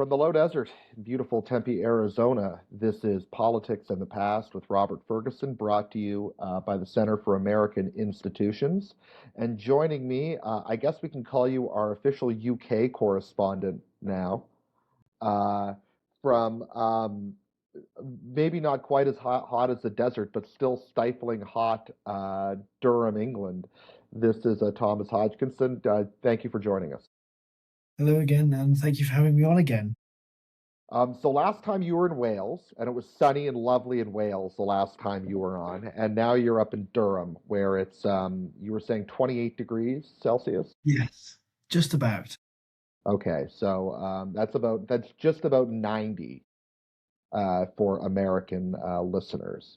From the low desert in beautiful Tempe, Arizona, this is Politics in the Past with Robert Ferguson, brought to you by the Center for American Institutions. And joining me, I guess we can call you our official UK correspondent now, uh, from maybe not quite as hot as the desert, but still stifling hot Durham, England. This is Thomas Hodkinson. Thank you for joining us. Hello again, and thank you for having me on again. So last time you were in Wales, and it was sunny and lovely in Wales the last time you were on, and now you're up in Durham, where it's you were saying 28 degrees Celsius. Yes, just about. Okay, so that's just about 90 for American listeners,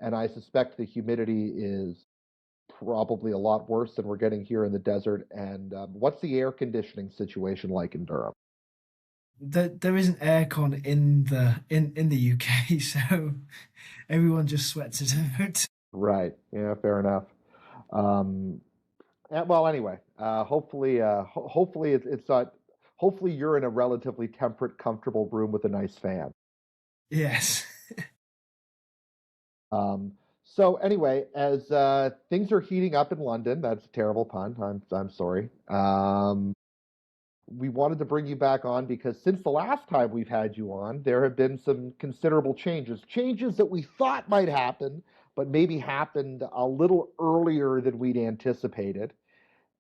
and I suspect the humidity is probably a lot worse than we're getting here in the desert. And what's the air conditioning situation like in Durham? There isn't aircon in the UK, so everyone just sweats it out. Right. Yeah, fair enough. Um, well, anyway, hopefully it's not. Hopefully, you're in a relatively temperate, comfortable room with a nice fan. Yes. So anyway, as things are heating up in London, that's a terrible pun. I'm sorry. We wanted to bring you back on because since the last time we've had you on, there have been some considerable changes that we thought might happen, but maybe happened a little earlier than we'd anticipated.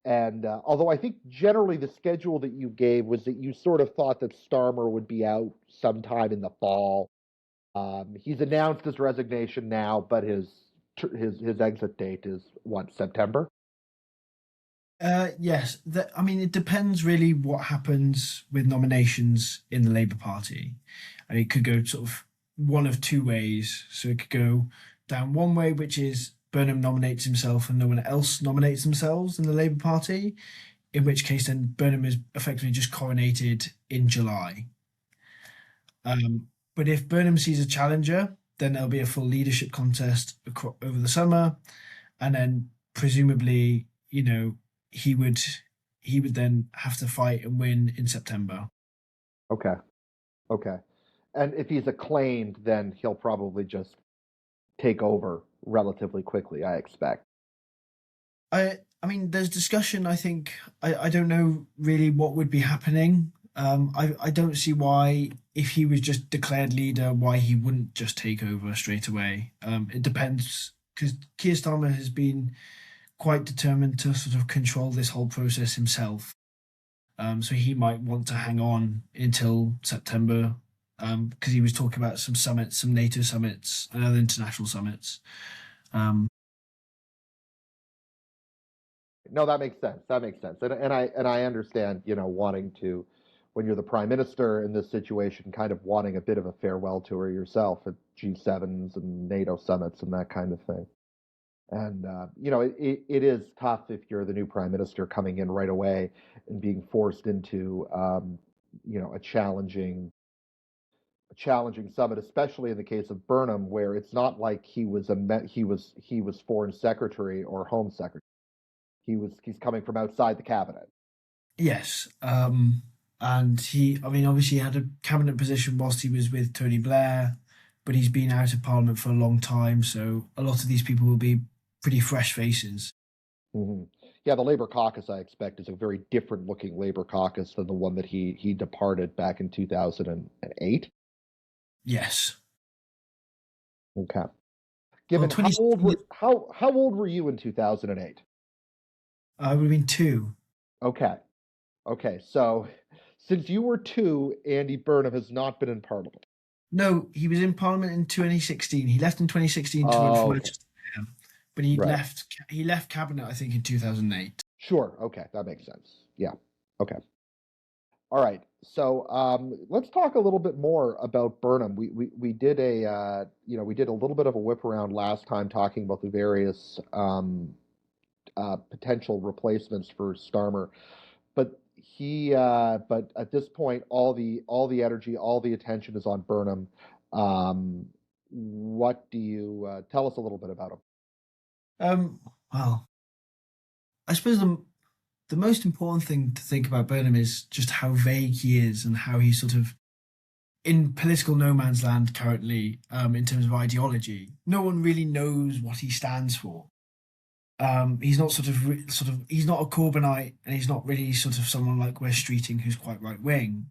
And although I think generally the schedule that you gave was that you sort of thought that Starmer would be out sometime in the fall. He's announced his resignation now, but his exit date is what, September? Yes. I mean, it depends really what happens with nominations in the Labour Party. And it could go sort of one of two ways. So it could go down one way, which is Burnham nominates himself and no one else nominates themselves in the Labour Party, in which case then Burnham is effectively just coronated in July. But if Burnham sees a challenger, then there'll be a full leadership contest over the summer, and then presumably, he would then have to fight and win in September. Okay. Okay. And if he's acclaimed, then he'll probably just take over relatively quickly, I expect. I mean, there's discussion. I think I don't know really what would be happening. I don't see why, if he was just declared leader, why he wouldn't just take over straight away. It depends, because Keir Starmer has been quite determined to sort of control this whole process himself. So he might want to hang on until September, because he was talking about some summits, some NATO summits, and other international summits. No, that makes sense. That makes sense. And I understand, wanting to, when you're the prime minister in this situation, kind of wanting a bit of a farewell tour yourself at G7s and NATO summits and that kind of thing. And it is tough if you're the new prime minister coming in right away and being forced into a challenging summit, especially in the case of Burnham, where it's not like he was he was foreign secretary or home secretary. He's coming from outside the cabinet. Yes. And I mean, obviously he had a cabinet position whilst he was with Tony Blair, but he's been out of Parliament for a long time. So a lot of these people will be pretty fresh faces. Mm-hmm. Yeah, the Labour caucus, I expect, is a very different looking Labour caucus than the one that he departed back in 2008. Yes. Okay. Well, Given how old were you in 2008? I would have been 2. Okay. Okay. So since you were 2, Andy Burnham has not been in Parliament. No, he was in Parliament in 2016. He left in 2016 to run for Manchester, but Right. he left cabinet, I think, in 2008. Sure. Okay, that makes sense. Yeah. Okay. All right. So let's talk a little bit more about Burnham. We did we did a little bit of a whip around last time talking about the various potential replacements for Starmer, but but at this point, all the energy, all the attention is on Burnham. What do you tell us a little bit about him? Well, I suppose the most important thing to think about Burnham is just how vague he is and how he sort of in political no man's land currently, in terms of ideology. No one really knows what he stands for. He's not he's not a Corbynite, and he's not really sort of someone like Wes Streeting who's quite right wing.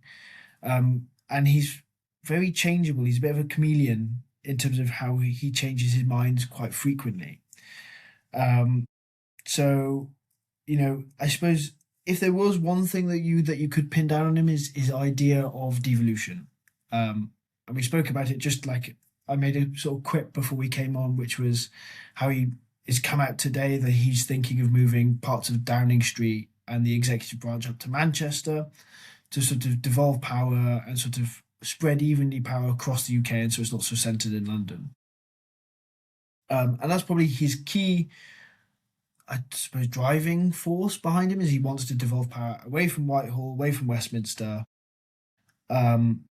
And he's very changeable. He's a bit of a chameleon in terms of how he changes his mind quite frequently. Um, so, I suppose if there was one thing that you could pin down on him is his idea of devolution. And we spoke about it just like I made a sort of quip before we came on, which was how he has come out today that he's thinking of moving parts of Downing Street and the executive branch up to Manchester to sort of devolve power and sort of spread evenly power across the UK, and so it's not so centered in London. And that's probably his key, I suppose, driving force behind him is he wants to devolve power away from Whitehall, away from Westminster. Um,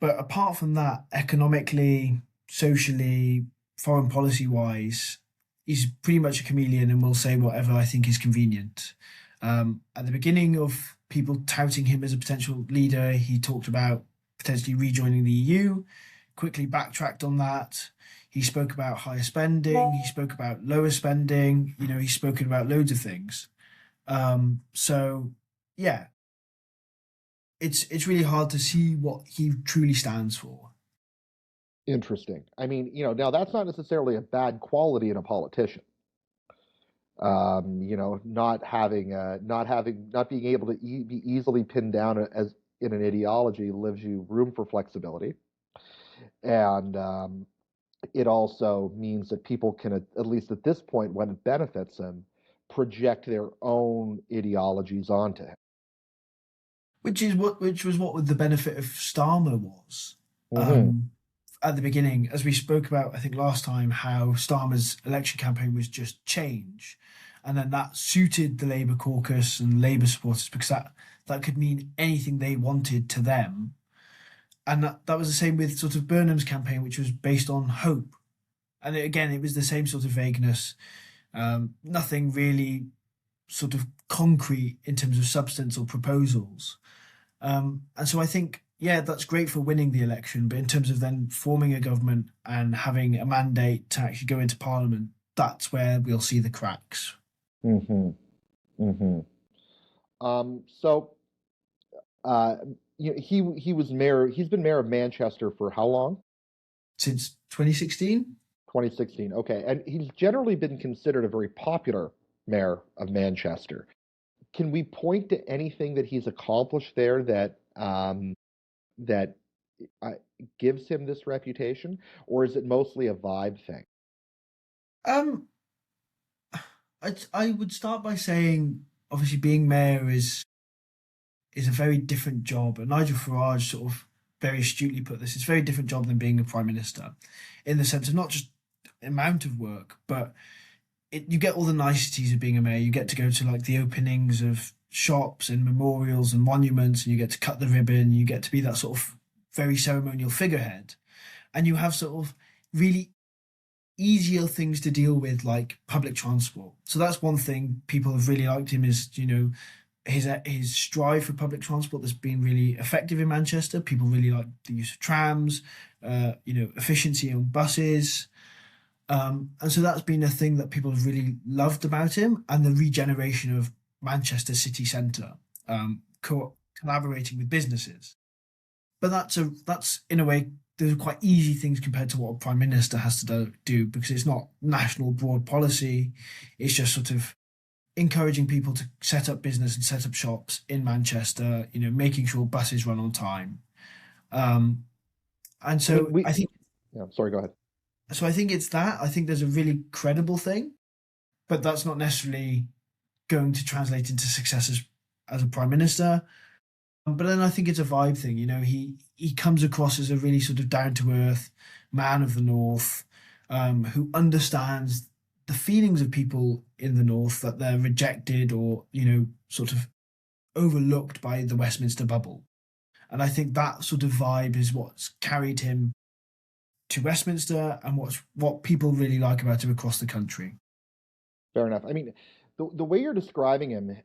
but apart from that, economically, socially, foreign policy wise, he's pretty much a chameleon and will say whatever I think is convenient. At the beginning of people touting him as a potential leader, he talked about potentially rejoining the EU, quickly backtracked on that. He spoke about higher spending, he spoke about lower spending, he's spoken about loads of things. So yeah, it's really hard to see what he truly stands for. Interesting. I mean, now that's not necessarily a bad quality in a politician. Not being able to be easily pinned down as in an ideology leaves you room for flexibility, and it also means that people can, at least at this point, when it benefits them, project their own ideologies onto him. Which was what the benefit of Starmer was. Mm-hmm. At the beginning, as we spoke about, I think last time, how Starmer's election campaign was just change. And then that suited the Labour caucus and Labour supporters because that could mean anything they wanted to them. And that was the same with sort of Burnham's campaign, which was based on hope. And again, it was the same sort of vagueness. Nothing really sort of concrete in terms of substance or proposals. And so I think, yeah, that's great for winning the election. But in terms of then forming a government and having a mandate to actually go into Parliament, that's where we'll see the cracks. Mm-hmm. Mm-hmm. So, uh, he was mayor. He's been mayor of Manchester for how long? Since 2016? 2016. Okay, and he's generally been considered a very popular mayor of Manchester. Can we point to anything that he's accomplished there that uh, gives him this reputation, or is it mostly a vibe thing? Um, I would start by saying, obviously, being mayor is a very different job. And Nigel Farage sort of very astutely put this. It's a very different job than being a prime minister, in the sense of not just amount of work, but you get all the niceties of being a mayor. You get to go to like the openings of shops and memorials and monuments, and you get to cut the ribbon. You get to be that sort of very ceremonial figurehead, and you have sort of really easier things to deal with, like public transport. So that's one thing people have really liked him is his strive for public transport that's been really effective in Manchester. People really like the use of trams, efficiency on buses. And so that's been a thing that people have really loved about him, and the regeneration of Manchester city centre, collaborating with businesses. But that's in a way those are quite easy things compared to what a prime minister has to do because it's not national broad policy. It's just sort of encouraging people to set up business and set up shops in Manchester. Making sure buses run on time. And so I think. Yeah, sorry, go ahead. So I think it's that. I think there's a really credible thing, but that's not necessarily going to translate into success as a prime minister. But then I think it's a vibe thing. He comes across as a really sort of down to earth man of the North, who understands the feelings of people in the North that they're rejected or sort of overlooked by the Westminster bubble. And I think that sort of vibe is what's carried him to Westminster and what people really like about him across the country. Fair enough. I mean, the way you're describing him,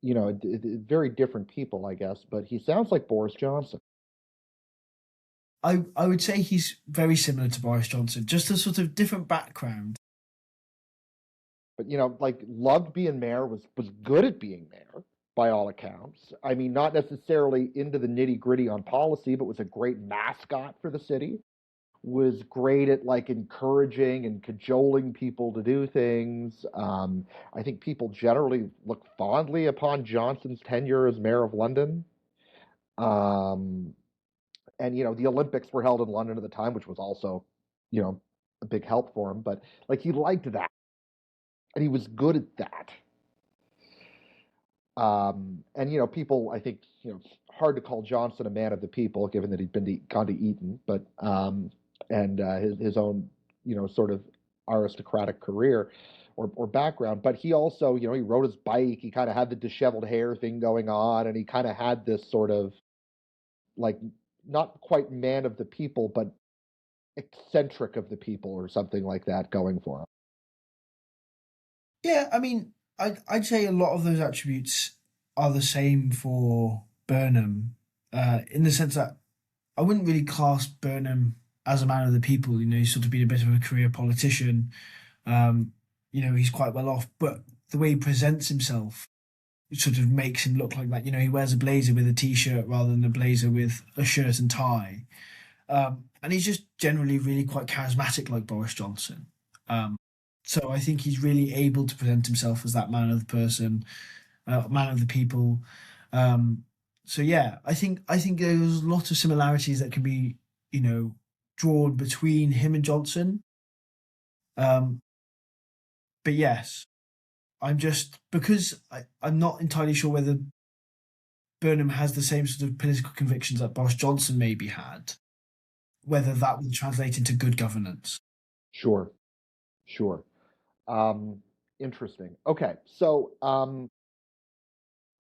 very different people, I guess, but he sounds like Boris Johnson. I would say he's very similar to Boris Johnson, just a sort of different background. But like loved being mayor, was good at being mayor by all accounts. I mean, not necessarily into the nitty gritty on policy, but was a great mascot for the city. Was great at like encouraging and cajoling people to do things. I think people generally look fondly upon Johnson's tenure as mayor of London. Um, and the Olympics were held in London at the time, which was also, a big help for him. But like he liked that, and he was good at that. And people, I think, it's hard to call Johnson a man of the people, given that he'd gone to Eton, but and his own, sort of aristocratic career or background. But he also, he rode his bike. He kind of had the disheveled hair thing going on, and he kind of had this sort of like not quite man of the people, but eccentric of the people or something like that going for him. Yeah, I mean, I'd say a lot of those attributes are the same for Burnham, in the sense that I wouldn't really class Burnham as a man of the people. He's sort of been a bit of a career politician. He's quite well off, but the way he presents himself, it sort of makes him look like that. He wears a blazer with a t-shirt rather than a blazer with a shirt and tie. And he's just generally really quite charismatic, like Boris Johnson. So I think he's really able to present himself as that man of the person, man of the people. So yeah, I think there's a lot of similarities that can be, drawn between him and Johnson. But yes, I'm just because I'm not entirely sure whether Burnham has the same sort of political convictions that Boris Johnson maybe had, whether that will translate into good governance. Sure, sure. Interesting. Okay, so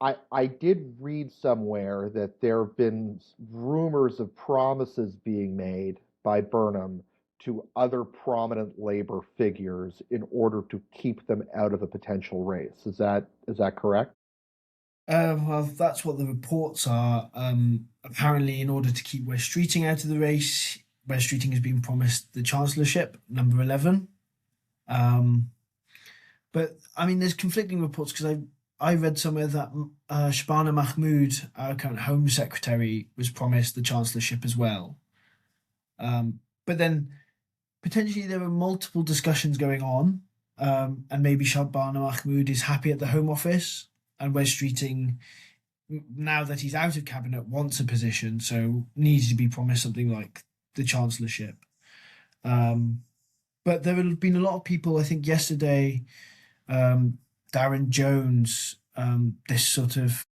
I did read somewhere that there have been rumors of promises being made by Burnham to other prominent labor figures in order to keep them out of a potential race. Is that correct? Well, that's what the reports are. Apparently, in order to keep Wes Streeting out of the race, Wes Streeting has been promised the chancellorship, number 11. But I mean, there's conflicting reports because I read somewhere that Shabana Mahmood, our current Home Secretary, was promised the chancellorship as well. But then potentially there are multiple discussions going on, and maybe Shabana Mahmood is happy at the Home Office, and Wes Streeting, now that he's out of cabinet, wants a position, so needs to be promised something like the chancellorship. But there have been a lot of people. I think yesterday, Darren Jones, this sort of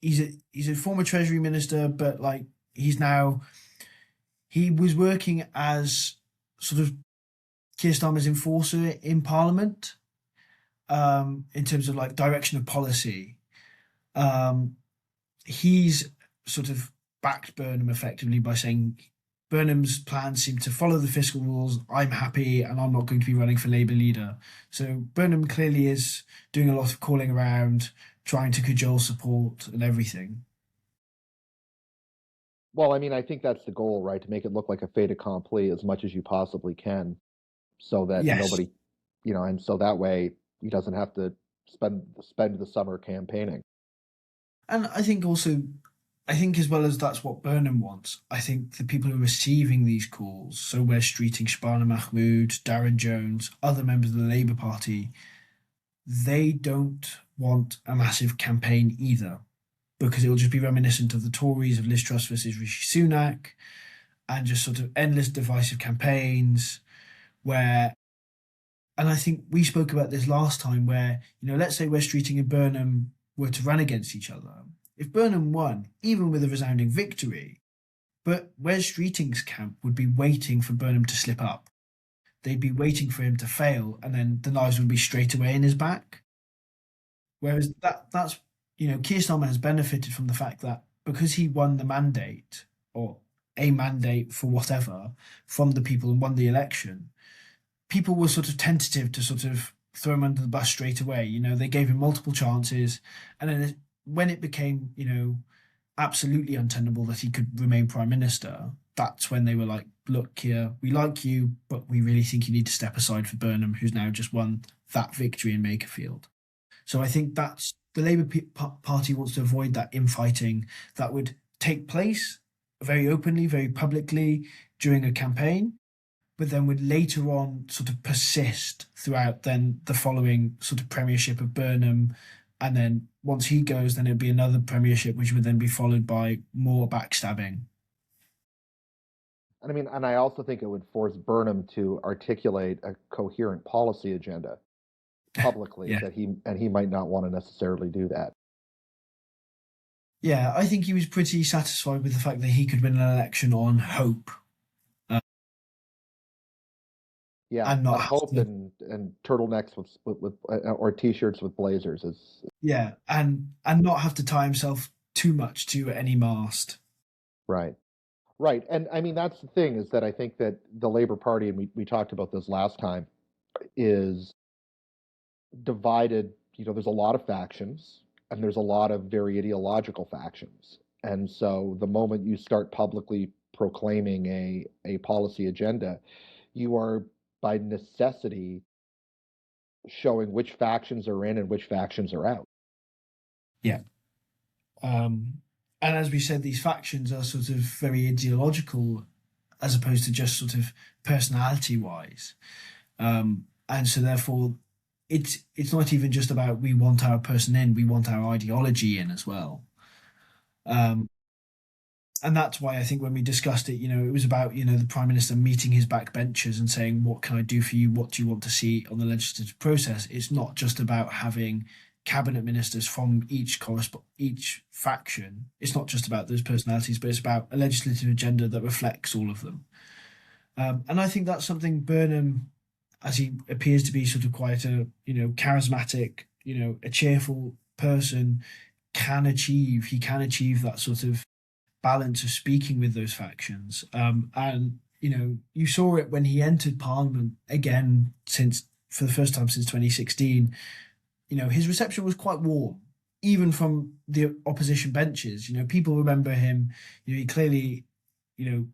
he's a former Treasury Minister, but like he was working as sort of Keir Starmer's enforcer in Parliament, in terms of like direction of policy. He's sort of backed Burnham effectively by saying Burnham's plans seem to follow the fiscal rules. I'm happy and I'm not going to be running for Labour leader. So Burnham clearly is doing a lot of calling around, trying to cajole support and everything. Well, I mean, I think that's the goal, right? To make it look like a fait accompli as much as you possibly can, so that Yes. nobody, and so that way he doesn't have to spend the summer campaigning. And I think as well as that's what Burnham wants, I think the people who are receiving these calls, so Wes Streeting, Shabana Mahmood, Darren Jones, other members of the Labour Party, they don't want a massive campaign either, because it will just be reminiscent of the Tories of Liz Truss versus Rishi Sunak, and just sort of endless divisive campaigns where, and I think we spoke about this last time, where, let's say Wes Streeting and Burnham were to run against each other. If Burnham won, even with a resounding victory, but Wes Streeting's camp would be waiting for Burnham to slip up. They'd be waiting for him to fail, and then the knives would be straight away in his back. Whereas that's Keir Starmer has benefited from the fact that because he won the mandate, or a mandate for whatever, from the people and won the election, people were sort of tentative to sort of throw him under the bus straight away. They gave him multiple chances, and then when it became, absolutely untenable that he could remain prime minister, that's when they were like, look here, we like you, but we really think you need to step aside for Burnham, who's now just won that victory in Makerfield. So I think that's the Party wants to avoid that infighting that would take place very openly, very publicly during a campaign, but then would later on sort of persist throughout then the following sort of premiership of Burnham. And then once he goes, then it'd be another premiership, which would then be followed by more backstabbing. And I mean, and I also think it would force Burnham to articulate a coherent policy agenda publicly Yeah. that he might not want to necessarily do that. Yeah, I think he was pretty satisfied with the fact that he could win an election on hope. Yeah, And not on have hope to, and turtlenecks with or t-shirts with blazers is yeah, and not have to tie himself too much to any mast. right. Right. And I mean that's the thing is that I think that the Labour Party, and we talked about this last time, is divided. There's a lot of factions and there's a lot of very ideological factions. And so the moment you start publicly proclaiming a policy agenda, you are by necessity showing which factions are in and which factions are out. Yeah. And as we said, these factions are sort of very ideological as opposed to just sort of personality wise. And so therefore it's not even just about we want our person in, we want our ideology in as well. Um, and that's why I think when we discussed it, it was about, the Prime Minister meeting his backbenchers and saying, what can I do for you? What do you want to see on the legislative process? It's not just about having cabinet ministers from each faction. It's not just about those personalities, but it's about a legislative agenda that reflects all of them. And I think that's something Burnham, as he appears to be sort of quite a, charismatic, a cheerful person, can achieve. He can achieve that sort of balance of speaking with those factions. And you saw it when he entered Parliament again for the first time since 2016. His reception was quite warm, even from the opposition benches. People remember him. He clearly,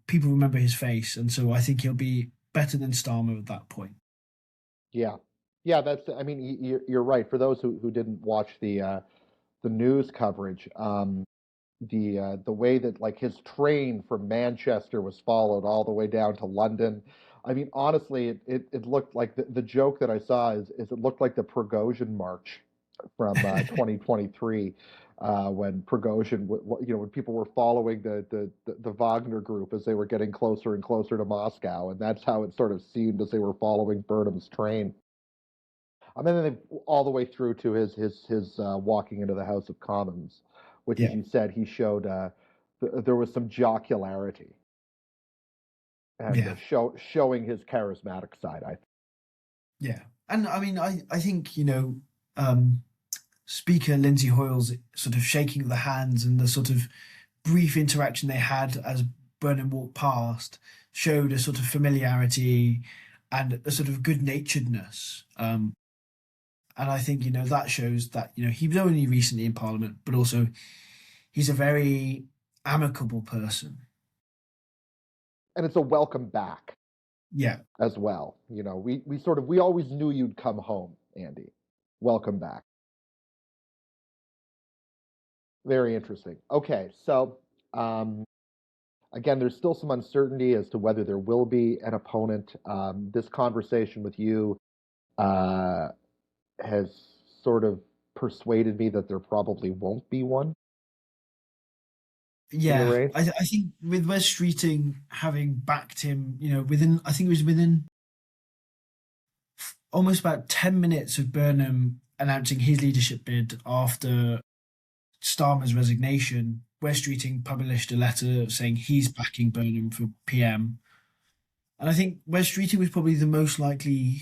people remember his face, and so I think he'll be better than Starmer at that point. Yeah, yeah. I mean, you're right. For those who didn't watch the news coverage, the way that like his train from Manchester was followed all the way down to London. I mean, honestly, it looked like the joke that I saw is it looked like the Prigozhin March from 2023 when Prigozhin, when people were following the Wagner group as they were getting closer and closer to Moscow, and that's how it sort of seemed as they were following Burnham's train. I mean, then all the way through to his walking into the House of Commons, which, as Yeah, you said, he showed there was some jocularity and yeah, showing his charismatic side. I think. yeah. And I mean, I think Speaker Lindsay Hoyle's sort of shaking of the hands and the sort of brief interaction they had as Burnham walked past showed a sort of familiarity and a sort of good naturedness. And I think, that shows that, he was only recently in Parliament, but also he's a very amicable person. And it's a welcome back Yeah. as well. We always knew you'd come home, Andy. Welcome back. Very interesting. Okay, so again, there's still some uncertainty as to whether there will be an opponent. This conversation with you has sort of persuaded me that there probably won't be one in the Yeah. race. I think with Wes Streeting having backed him, I think it was within almost about 10 minutes of Burnham announcing his leadership bid after Starmer's resignation, Wes Streeting published a letter saying he's backing Burnham for PM. And I think Wes Streeting was probably the most likely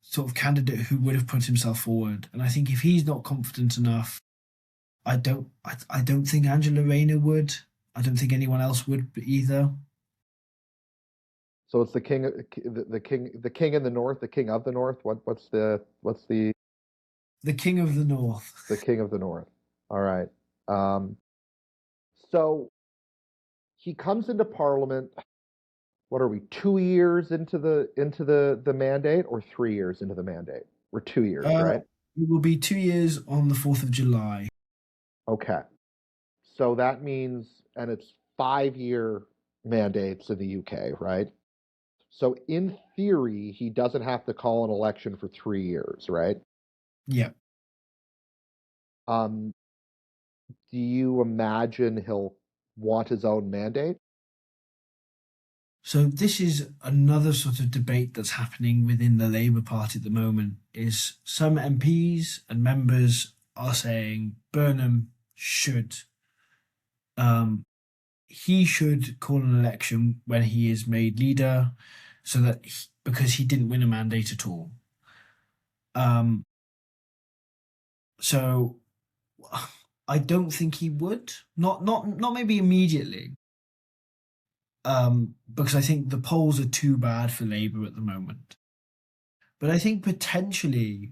sort of candidate who would have put himself forward. And I think if he's not confident enough, I don't think Angela Rayner would. I don't think anyone else would either. So it's the king, the king in the north, the king of the north. What's the The King of the North. king of the north? All right. So he comes into Parliament. What are we? 2 years into the mandate, or 3 years into the mandate? We're 2 years, Uh, right? it will be 2 years on the 4th of July. Okay. So that means, and it's 5-year mandates in the UK, right? So in theory, he doesn't have to call an election for 3 years, right? Yeah. Um, do you imagine he'll want his own mandate? So this is another sort of debate that's happening within the Labour Party at the moment. Is some MPs and members are saying Burnham should um, he should call an election when he is made leader, so that because he didn't win a mandate at all. Um, so I don't think he would. Not maybe immediately. Because I think the polls are too bad for Labour at the moment. But I think potentially,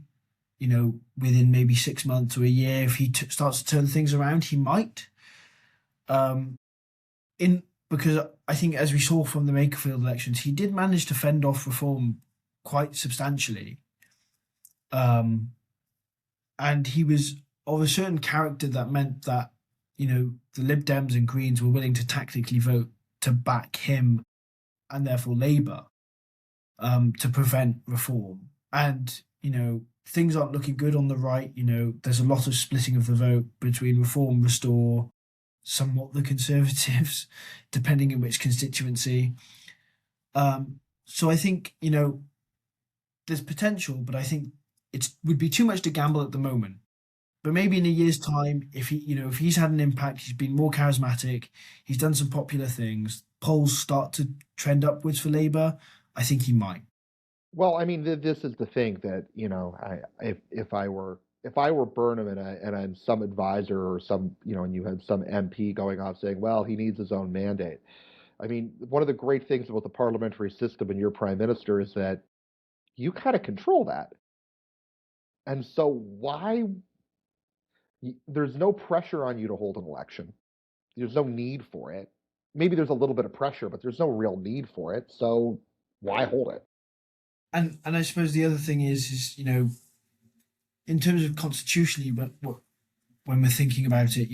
within maybe 6 months or a year, if he starts to turn things around, he might. Um, in Because I think, as we saw from the Makerfield elections, he did manage to fend off reform quite substantially. And he was of a certain character that meant that, the Lib Dems and Greens were willing to tactically vote to back him and therefore Labour, to prevent reform. And, things aren't looking good on the right. There's a lot of splitting of the vote between Reform, Restore, somewhat the Conservatives, depending in which constituency. So I think, there's potential, but I think it would be too much to gamble at the moment. But maybe in a year's time, if he's had an impact, he's been more charismatic, he's done some popular things, polls start to trend upwards for Labour, I think he might. Well, I mean, this is the thing that, if I were Burnham, and I'm some advisor, or some, and you had some MP going off saying, well, he needs his own mandate. I mean, one of the great things about the parliamentary system and your prime minister is that you kind of control that. And so there's no pressure on you to hold an election. There's no need for it. Maybe there's a little bit of pressure, but there's no real need for it. So why hold it? And I suppose the other thing is in terms of constitutionally, but when we're thinking about it,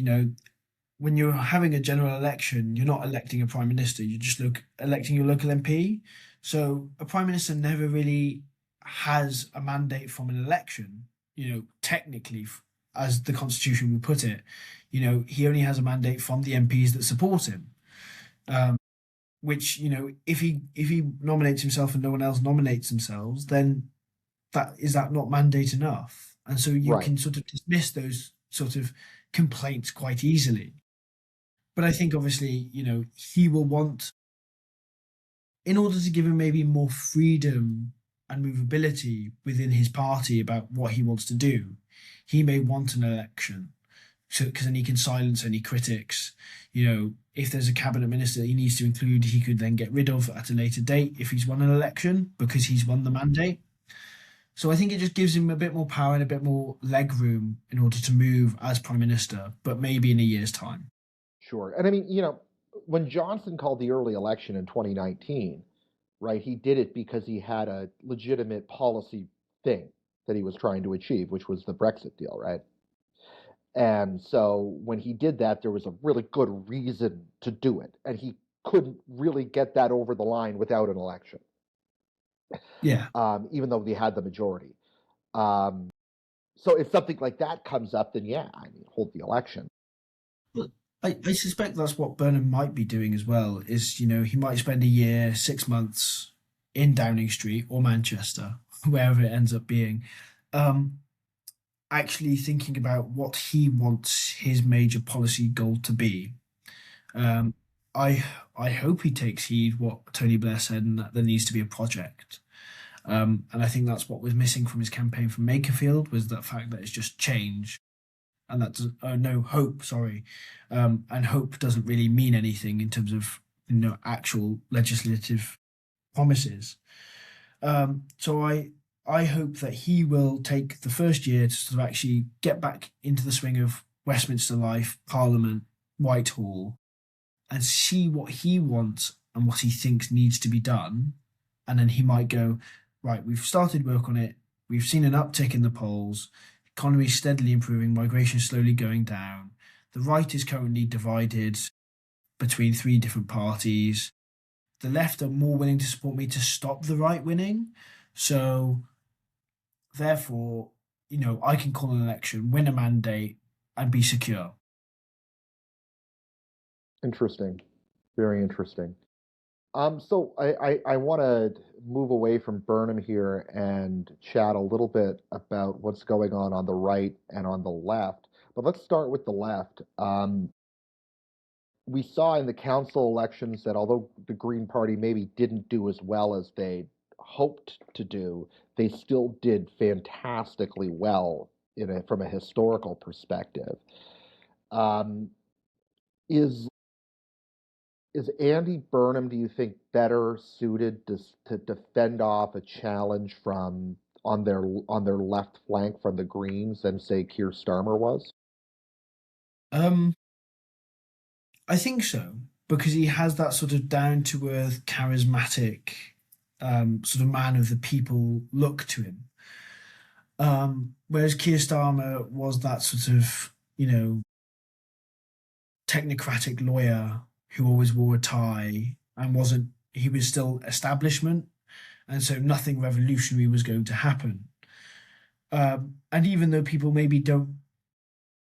when you're having a general election, you're not electing a prime minister. You're just electing your local MP. So a prime minister never really has a mandate from an election. Technically, as the constitution would put it, he only has a mandate from the MPs that support him. Which, if he nominates himself and no one else nominates themselves, then that not mandate enough? And so you Right. can sort of dismiss those sort of complaints quite easily. But I think, obviously, he will want, in order to give him maybe more freedom and movability within his party about what he wants to do, he may want an election. So, because then he can silence any critics. If there's a cabinet minister that he needs to include, he could then get rid of at a later date if he's won an election because he's won the mandate. So I think it just gives him a bit more power and a bit more leg room in order to move as prime minister, but maybe in a year's time. Sure. And I mean, when Johnson called the early election in 2019, right, he did it because he had a legitimate policy thing that he was trying to achieve, which was the Brexit deal, right? And so when he did that, there was a really good reason to do it. And he couldn't really get that over the line without an election, Yeah. even though he had the majority. Um, so if something like that comes up, then yeah, I mean, hold the election. But I suspect that's what Burnham might be doing as well, is, he might spend a year, 6 months in Downing Street or Manchester, wherever it ends up being, actually thinking about what he wants his major policy goal to be. Um, I I hope he takes heed what Tony Blair said, and that there needs to be a project. And I think that's what was missing from his campaign from Makerfield, was that fact that it's just change, and that's no hope. Sorry, and hope doesn't really mean anything in terms of actual legislative promises. So I hope that he will take the first year to sort of actually get back into the swing of Westminster life, Parliament, Whitehall and see what he wants and what he thinks needs to be done. And then he might go, right, we've started work on it. We've seen an uptick in the polls, economy steadily improving, migration slowly going down. The right is currently divided between three different parties. The left are more willing to support me to stop the right winning. So therefore, I can call an election, win a mandate, and be secure. Interesting. Very interesting. So I want to move away from Burnham here and chat a little bit about what's going on the right and on the left. But let's start with the left. We saw in the council elections that although the Green Party maybe didn't do as well as they hoped to do, they still did fantastically well from a historical perspective. Um, is is Andy Burnham, do you think, better suited to defend off a challenge from on their left flank from the Greens than say Keir Starmer was? Um, I think so because he has that sort of down to earth, charismatic, sort of man of the people look to him. Whereas Keir Starmer was that sort of, technocratic lawyer who always wore a tie and wasn't, he was still establishment. And so nothing revolutionary was going to happen. And even though people maybe don't,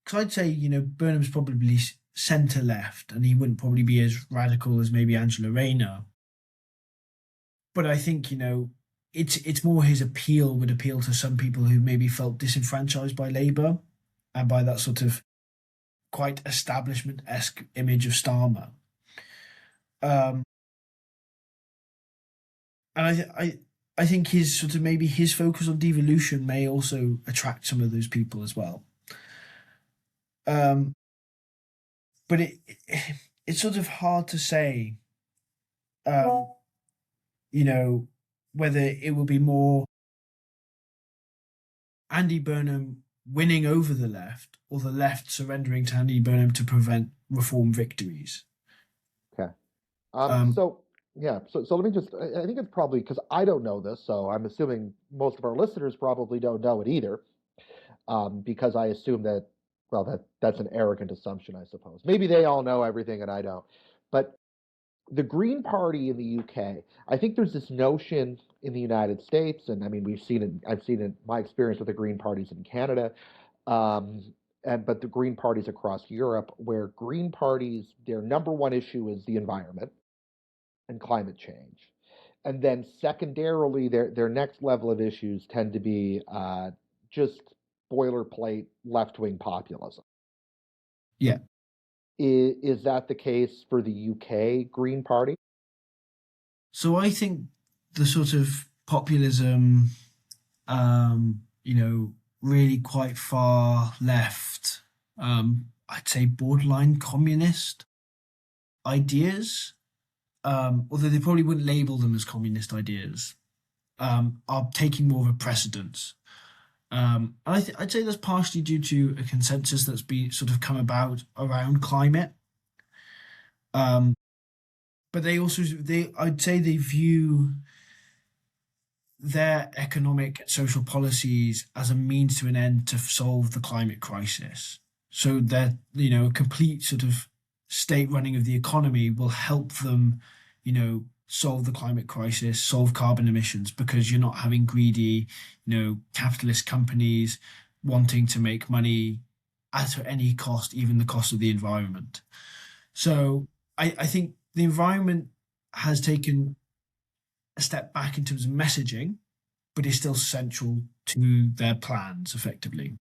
because I'd say, Burnham's probably centre left and he wouldn't probably be as radical as maybe Angela Rayner. But I think, it's more his appeal would appeal to some people who maybe felt disenfranchised by Labour and by that sort of quite establishment-esque image of Starmer. Um, and I think his sort of maybe his focus on devolution may also attract some of those people as well. Um, but it's sort of hard to say, um, you know, whether it will be more Andy Burnham winning over the left or the left surrendering to Andy Burnham to prevent reform victories. Okay. Um, So yeah, so let me just. I think it's probably because I don't know this, so I'm assuming most of our listeners probably don't know it either. Because I assume that, well, that's an arrogant assumption, I suppose. Maybe they all know everything and I don't. But the Green Party in the UK, I think there's this notion in the United States, and I mean we've seen it. I've seen it. My experience with the Green parties in Canada, um, but the Green parties across Europe, where Green parties, their number one issue is the environment and climate change. And then secondarily, their next level of issues tend to be just boilerplate left wing populism. yeah. Is that the case for the UK Green Party? So I think the sort of populism, really quite far left, I'd say borderline communist ideas, although they probably wouldn't label them as communist ideas, are taking more of a precedence. I'd say that's partially due to a consensus that's been sort of come about around climate. Um, but I'd say they view their economic and social policies as a means to an end to solve the climate crisis. So that, a complete sort of state running of the economy will help them, solve the climate crisis, solve carbon emissions, because you're not having greedy, capitalist companies wanting to make money at any cost, even the cost of the environment. So I think the environment has taken a step back in terms of messaging, but is still central to their plans effectively.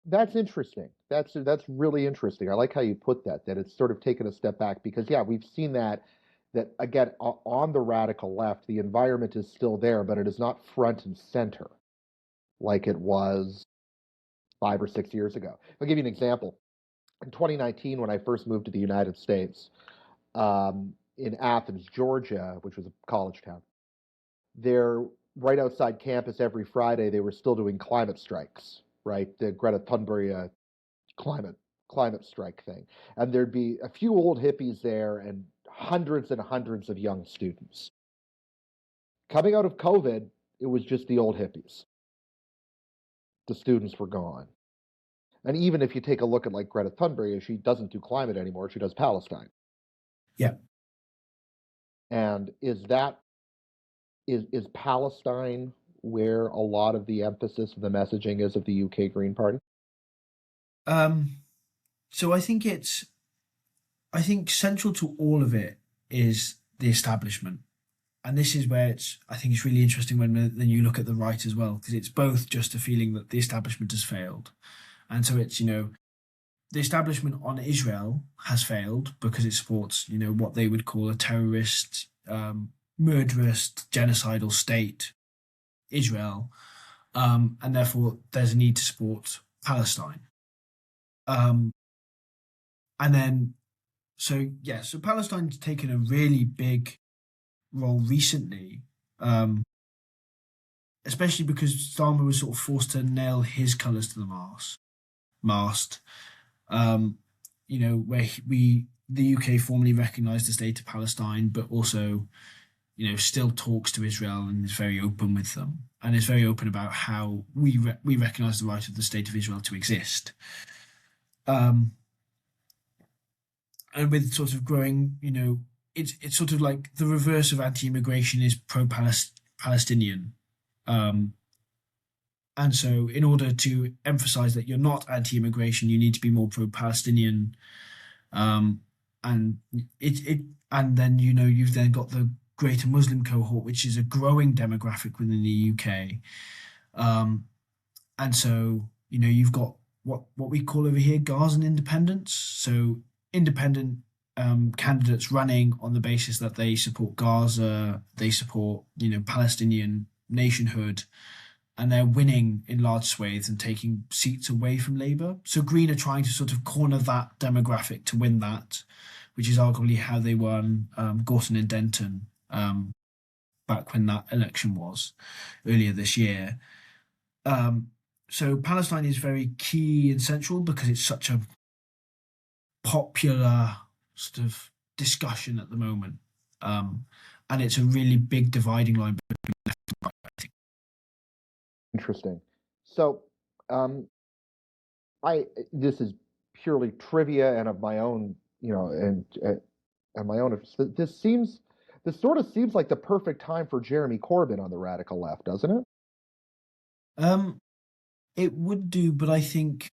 That's interesting. That's really interesting. I like how you put that. That it's sort of taken a step back because yeah, we've seen that again on the radical left, the environment is still there, but it is not front and center like it was 5 or 6 years ago. I'll give you an example. In 2019, when I first moved to the United States, in Athens, Georgia, which was a college town, there right outside campus every Friday they were still doing climate strikes. Right, the Greta Thunberg climate climate strike thing. And there'd be a few old hippies there and hundreds of young students. Coming out of COVID, it was just the old hippies. The students were gone. And even if you take a look at like Greta Thunberg, she doesn't do climate anymore, she does Palestine. Yeah. And is Palestine where a lot of the emphasis of the messaging is of the UK Green Party? So I think central to all of it is the establishment. And this is where I think it's really interesting when then you look at the right as well, because it's both just a feeling that the establishment has failed. And so it's, the establishment on Israel has failed because it supports, what they would call a terrorist, murderous, genocidal state, Israel. And therefore there's a need to support Palestine. And then, so Palestine's taken a really big role recently, especially because Starmer was sort of forced to nail his colours to the mast. Where the UK formally recognised the state of Palestine, but also, still talks to Israel and is very open with them, and is very open about how we recognise the right of the state of Israel to exist. And with sort of growing, it's sort of like the reverse of anti-immigration is pro-Palestinian. And so in order to emphasize that you're not anti-immigration, you need to be more pro-Palestinian. And then, you've then got the greater Muslim cohort, which is a growing demographic within the UK. And so, you've got what we call over here Gazan independence. So independent candidates running on the basis that they support Gaza, they support, Palestinian nationhood, and they're winning in large swathes and taking seats away from Labour. So Green are trying to sort of corner that demographic to win that, which is arguably how they won Gorton and Denton back when that election was earlier this year. So Palestine is very key and central because it's such a popular sort of discussion at the moment. And it's a really big dividing line between left and right, I think. Interesting. So this is purely trivia and of my own, and my own. This sort of seems like the perfect time for Jeremy Corbyn on the radical left, doesn't it? It would do, but I think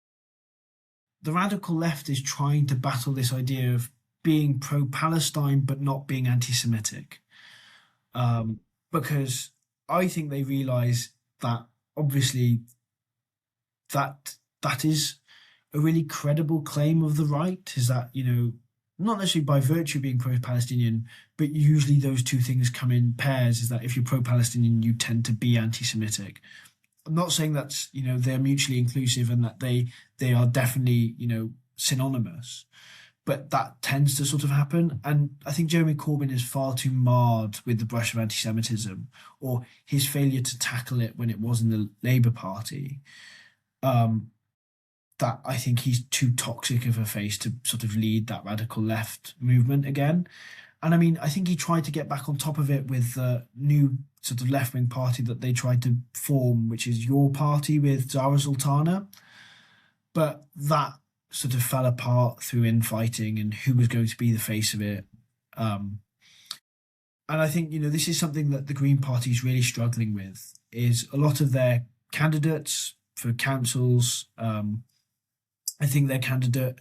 the radical left is trying to battle this idea of being pro-Palestine but not being anti-Semitic, because I think they realise that obviously that is a really credible claim of the right, is that, not necessarily by virtue of being pro-Palestinian, but usually those two things come in pairs, is that if you're pro-Palestinian, you tend to be anti-Semitic. I'm not saying that's, they're mutually inclusive and that they are definitely, synonymous, but that tends to sort of happen. And I think Jeremy Corbyn is far too marred with the brush of anti-Semitism, or his failure to tackle it when it was in the Labour Party, that I think he's too toxic of a face to sort of lead that radical left movement again. And I mean, I think he tried to get back on top of it with the new sort of left-wing party that they tried to form, which is Your Party with Zara Sultana. But that sort of fell apart through infighting and who was going to be the face of it. And I think, this is something that the Green Party is really struggling with, is a lot of their candidates for councils. I think their candidate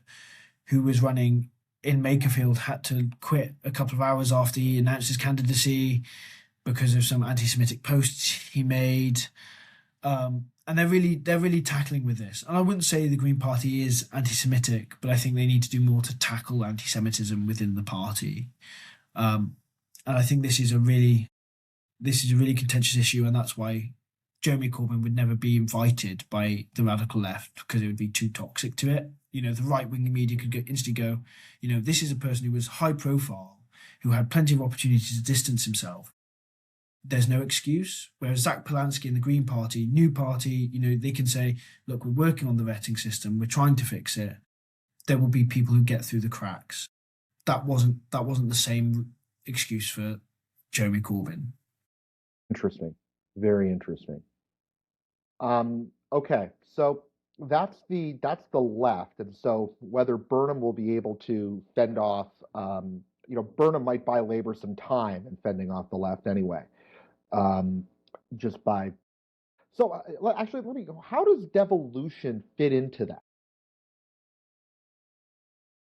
who was running in Makerfield had to quit a couple of hours after he announced his candidacy because of some anti-Semitic posts he made. And they're really tackling with this. And I wouldn't say the Green Party is anti-Semitic, but I think they need to do more to tackle anti-Semitism within the party. And I think this is a really contentious issue, and that's why Jeremy Corbyn would never be invited by the radical left, because it would be too toxic to it. The right-wing media could instantly go, this is a person who was high profile, who had plenty of opportunities to distance himself. There's no excuse. Whereas Zach Polanski and the Green Party, new party, they can say, look, we're working on the vetting system, we're trying to fix it. there will be people who get through the cracks. That wasn't the same excuse for Jeremy Corbyn. Interesting. Very interesting. Okay, so that's the left, and so whether Burnham will be able to fend off, Burnham might buy Labour some time in fending off the left anyway, um, just by. So actually, let me go. How does devolution fit into that?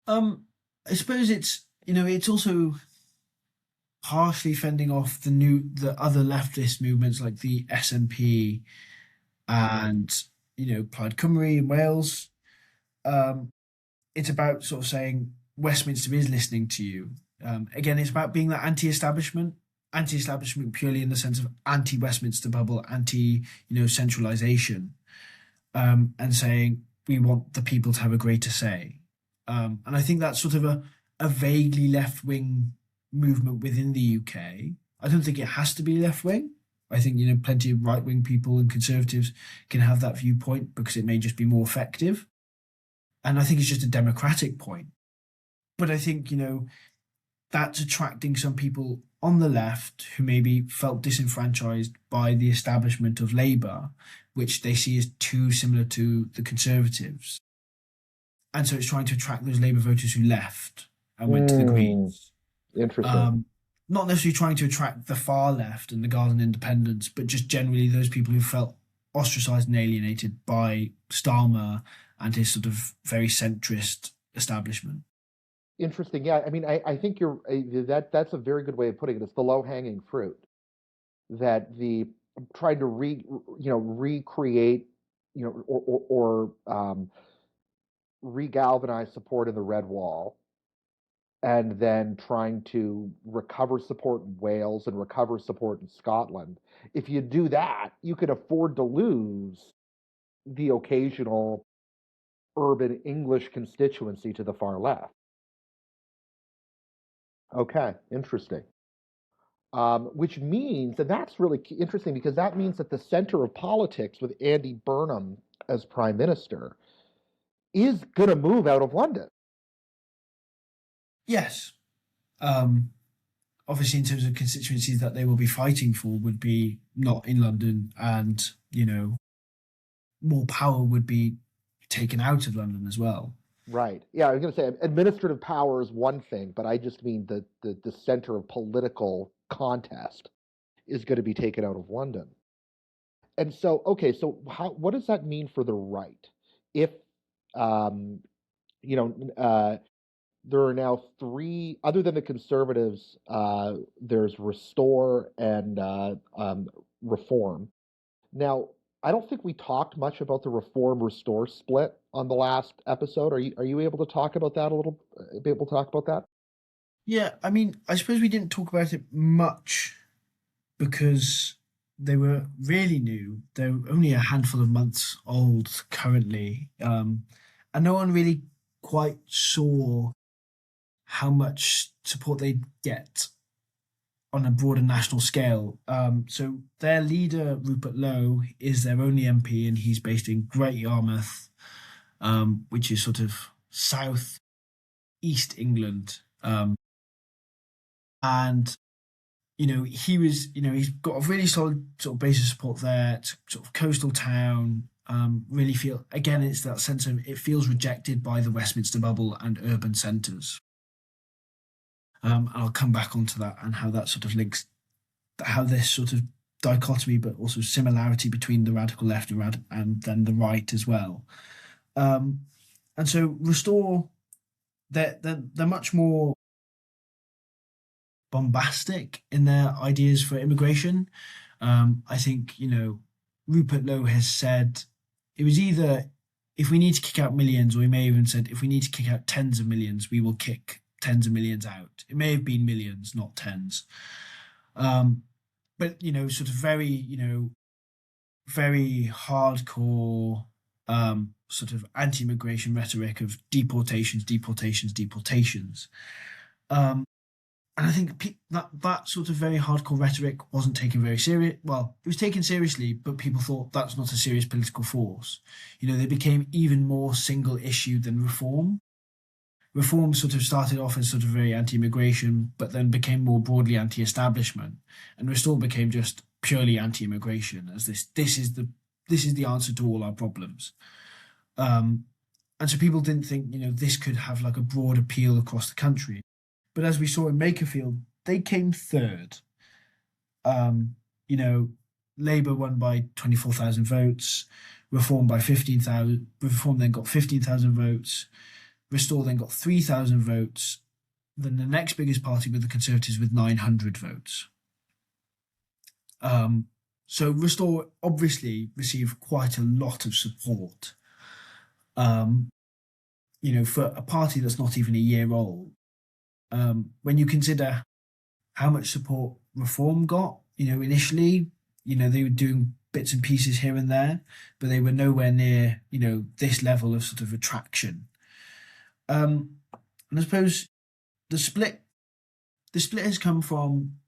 I suppose it's also partially fending off the other leftist movements like the SNP and Plaid Cymru in Wales. It's about sort of saying Westminster is listening to you. Again, it's about being that anti-establishment purely in the sense of anti-Westminster bubble, centralisation, and saying we want the people to have a greater say. And I think that's sort of a vaguely left-wing movement within the UK. I don't think it has to be left-wing. I think, plenty of right-wing people and conservatives can have that viewpoint because it may just be more effective. And I think it's just a democratic point. But I think, that's attracting some people on the left who maybe felt disenfranchised by the establishment of Labour, which they see as too similar to the Conservatives. And so it's trying to attract those Labour voters who left and went to the Greens. Interesting. Not necessarily trying to attract the far left and the Garden Independents, but just generally those people who felt ostracised and alienated by Starmer and his sort of very centrist establishment. Interesting. Yeah, I mean, I think that's a very good way of putting it. It's the low-hanging fruit that the trying to recreate, or regalvanize support in the Red Wall, and then trying to recover support in Wales and recover support in Scotland. If you do that, you can afford to lose the occasional urban English constituency to the far left. Okay, interesting. Which means, and that's really interesting because that means that the center of politics with Andy Burnham as Prime Minister is going to move out of London. Yes. Obviously, in terms of constituencies that they will be fighting for would be not in London, and, more power would be taken out of London as well. Right. Yeah, I was going to say administrative power is one thing, but I just mean the center of political contest is going to be taken out of London. And so, okay, so what does that mean for the right? If, there are now three, other than the Conservatives, there's Restore and Reform. Now, I don't think we talked much about the Reform-Restore split on the last episode. Are you able to talk about that a little? Be able to talk about that? Yeah, I mean, I suppose we didn't talk about it much because they were really new. They're only a handful of months old currently, and no one really quite saw how much support they'd get on a broader national scale. So their leader, Rupert Lowe, is their only MP, and he's based in Great Yarmouth, which is sort of south east England. And he's got a really solid sort of base of support there. It's sort of coastal town. Really feel, again, it's that sense of it feels rejected by the Westminster bubble and urban centres. I'll come back onto that and how that sort of links, how this sort of dichotomy, but also similarity between the radical left and then the right as well. And so Restore, they're much more bombastic in their ideas for immigration. I think, Rupert Lowe has said it was either if we need to kick out millions, or he may have even said if we need to kick out tens of millions, we will kick tens of millions out. It may have been millions, not tens. But, sort of very, very hardcore sort of anti-immigration rhetoric of deportations. And I think that sort of very hardcore rhetoric wasn't taken very serious. Well, it was taken seriously, but people thought that's not a serious political force. They became even more single issue than reform. Reform sort of started off as sort of very anti-immigration, but then became more broadly anti-establishment, and Restore became just purely anti-immigration, as this is the answer to all our problems. Um, and so people didn't think, this could have like a broad appeal across the country. But as we saw in Makerfield, they came third. Um, you know, Labour won by 24,000 votes, Reform by 15,000. Reform then got 15,000 votes. Restore then got 3,000 votes. Then the next biggest party were the Conservatives with 900 votes. So Restore obviously received quite a lot of support. For a party that's not even a year old. When you consider how much support Reform got, initially, they were doing bits and pieces here and there, but they were nowhere near, this level of sort of attraction. And I suppose the split has come from,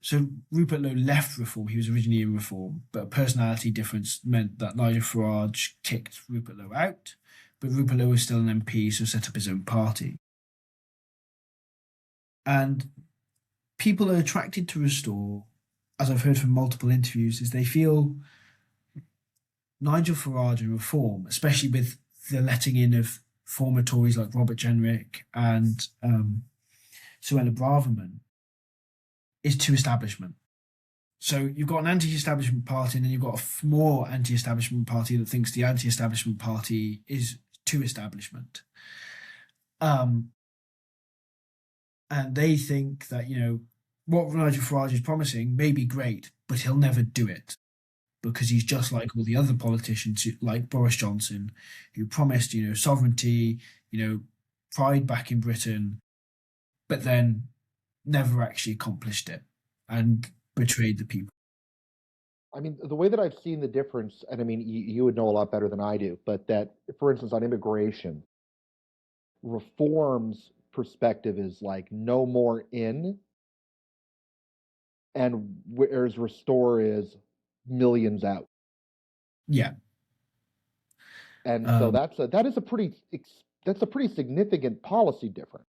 so Rupert Lowe left Reform. He was originally in Reform, but a personality difference meant that Nigel Farage kicked Rupert Lowe out, but Rupert Lowe was still an MP, so set up his own party. And people are attracted to Restore, as I've heard from multiple interviews, is they feel Nigel Farage and Reform, especially with the letting in of former Tories like Robert Jenrick and Suella Braverman, is too establishment. So you've got an anti-establishment party, and then you've got a more anti-establishment party that thinks the anti-establishment party is too establishment. And they think that, what Nigel Farage is promising may be great, but he'll never do it because he's just like all the other politicians, like Boris Johnson, who promised, sovereignty, pride back in Britain, but then never actually accomplished it and betrayed the people. I mean, the way that I've seen the difference, and I mean, you would know a lot better than I do, but that, for instance, on immigration, Reform's perspective is like no more in, and whereas Restore is millions out. Yeah. And so that is a pretty significant policy difference.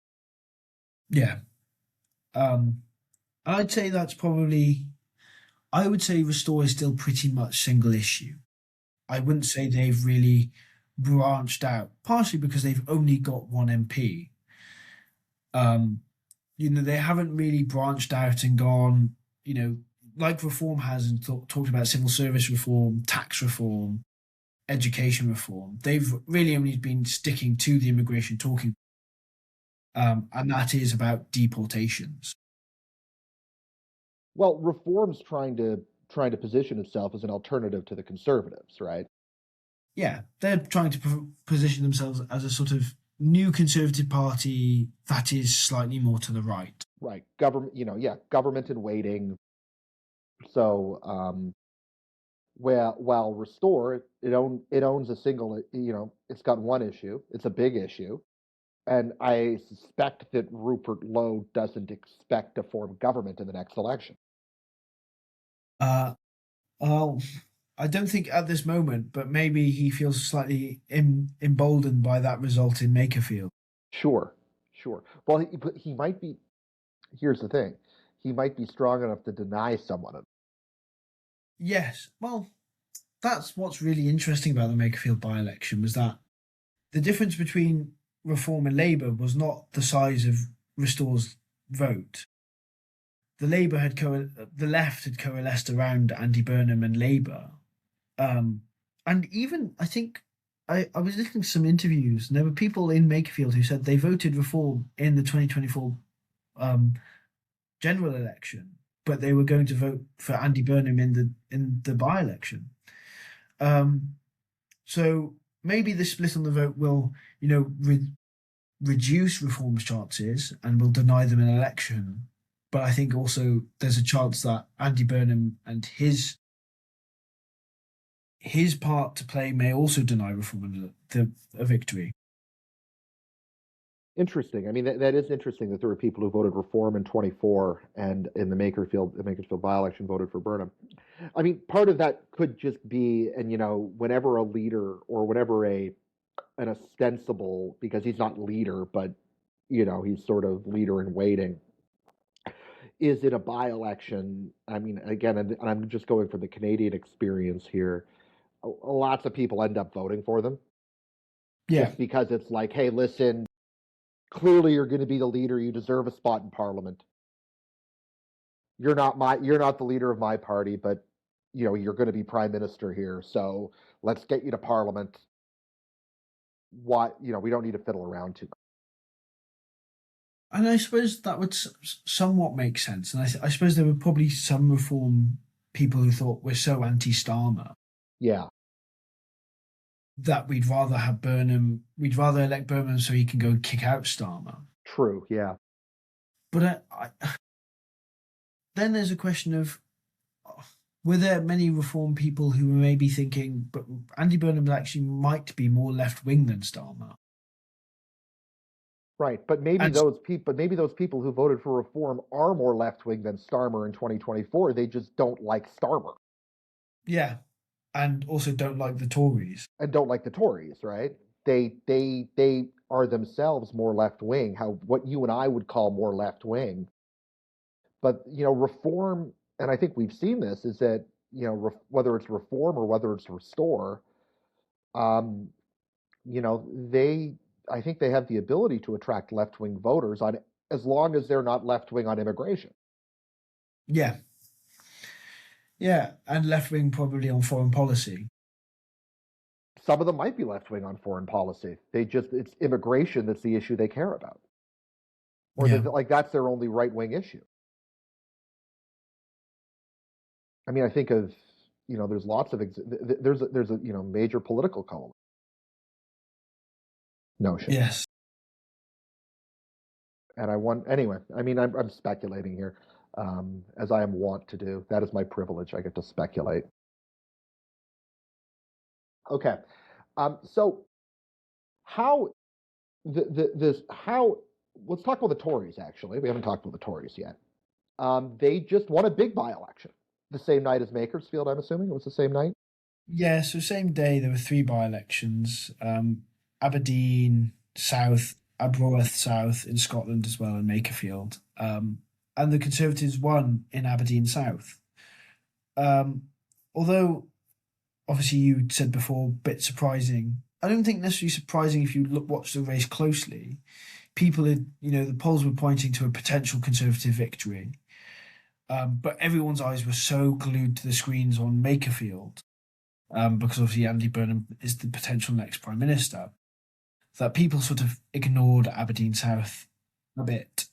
Yeah. I'd say that's probably, I would say Restore is still pretty much single issue. I wouldn't say they've really branched out, partially because they've only got one MP. They haven't really branched out and gone, like Reform has, and talked about civil service reform, tax reform, education reform. They've really only been sticking to the immigration talking, and that is about deportations. Well, Reform's trying to position itself as an alternative to the Conservatives, right? Yeah, they're trying to position themselves as a sort of new Conservative party that is slightly more to the right. Right, government in waiting. So, while Restore, it owns a single, it's got one issue. It's a big issue. And I suspect that Rupert Lowe doesn't expect to form government in the next election. Well, I don't think at this moment, but maybe he feels slightly emboldened by that result in Makerfield. Sure. Well, he might be. Here's the thing: he might be strong enough to deny someone it. Yes, well, that's what's really interesting about the Makerfield by-election, was that the difference between Reform and Labour was not the size of Restore's vote. The left had coalesced around Andy Burnham and Labour, and even I think I was listening to some interviews, and there were people in Makerfield who said they voted Reform in the 2024 general election, but they were going to vote for Andy Burnham in the by-election. So maybe the split on the vote will, reduce Reform's chances and will deny them an election. But I think also there's a chance that Andy Burnham and his part to play may also deny Reform a victory. Interesting. I mean, that is interesting that there were people who voted Reform in 24 and in the Makerfield by-election voted for Burnham. I mean, part of that could just be, and whenever a leader or whenever a an ostensible, because he's not leader, but he's sort of leader in waiting, is in a by-election. I mean, again, and I'm just going for the Canadian experience here. Lots of people end up voting for them Yeah. just because it's like, hey, listen, clearly you're going to be the leader. You deserve a spot in Parliament. You're not the leader of my party, but you're going to be prime minister here. So let's get you to Parliament. We don't need to fiddle around too much. And I suppose that would somewhat make sense. And I suppose there were probably some Reform people who thought we're so anti-Starmer Yeah, that we'd rather have Burnham, we'd rather elect Burnham so he can go and kick out Starmer. true. Yeah. But then there's a question of, were there many Reform people who were maybe thinking, but Andy Burnham actually might be more left-wing than Starmer? Right, but maybe And those people who voted for reform are more left-wing than Starmer in 2024. They just don't like Starmer yeah, and also don't like the Tories. and don't like the Tories, right? They are themselves more left-wing, what you and I would call more left-wing. But reform, and I think we've seen this, is that whether it's reform or whether it's restore, um, they I think they have the ability to attract left-wing voters on as long as they're not left-wing on immigration. Yeah, yeah, and left-wing probably on foreign policy. Some of them might be left-wing on foreign policy. It's immigration that's the issue they care about, or Yeah. that's their only right-wing issue. I mean, I think of there's lots of there's a major political coalition notion. Yes. And anyway. I mean, I'm speculating here, as I am wont to do. That is my privilege. I get to speculate. Okay, so how this how let's talk about the Tories. Actually, we haven't talked about the Tories yet. They just won a big by-election the same night as Makersfield. I'm assuming it was the same night. Yeah, so same day there were three by-elections. Aberdeen South, Arbroath South in Scotland as well, and Makerfield. And the Conservatives won in Aberdeen South. Although, obviously, you said before, bit surprising. I don't think necessarily surprising if you watch the race closely. People had, the polls were pointing to a potential Conservative victory. But everyone's eyes were so glued to the screens on Makerfield, because obviously Andy Burnham is the potential next Prime Minister, that people sort of ignored Aberdeen South a bit.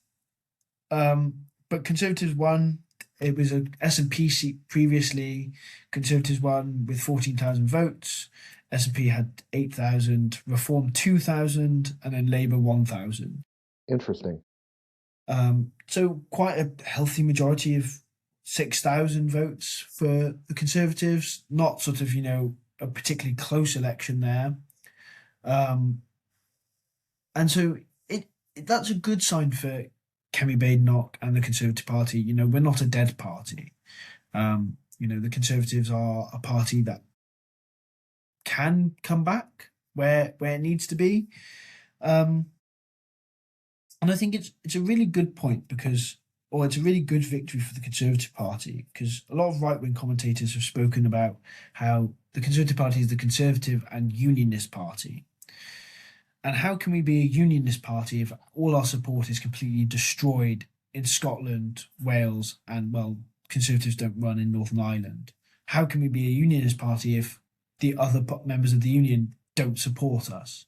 But Conservatives won. It was a SNP seat previously. Conservatives won with 14,000 votes. SNP had 8,000, Reform 2,000, and then Labour 1,000. Interesting. So quite a healthy majority of 6,000 votes for the Conservatives. Not sort of, a particularly close election there. And so that's a good sign for Kemi Badenoch and the Conservative Party. We're not a dead party. The Conservatives are a party that can come back where it needs to be. And I think it's a really good point it's a really good victory for the Conservative Party, because a lot of right-wing commentators have spoken about how the Conservative Party is the Conservative and Unionist Party. And how can we be a Unionist Party if all our support is completely destroyed in Scotland, Wales, and, well, Conservatives don't run in Northern Ireland? How can we be a Unionist Party if the other members of the Union don't support us?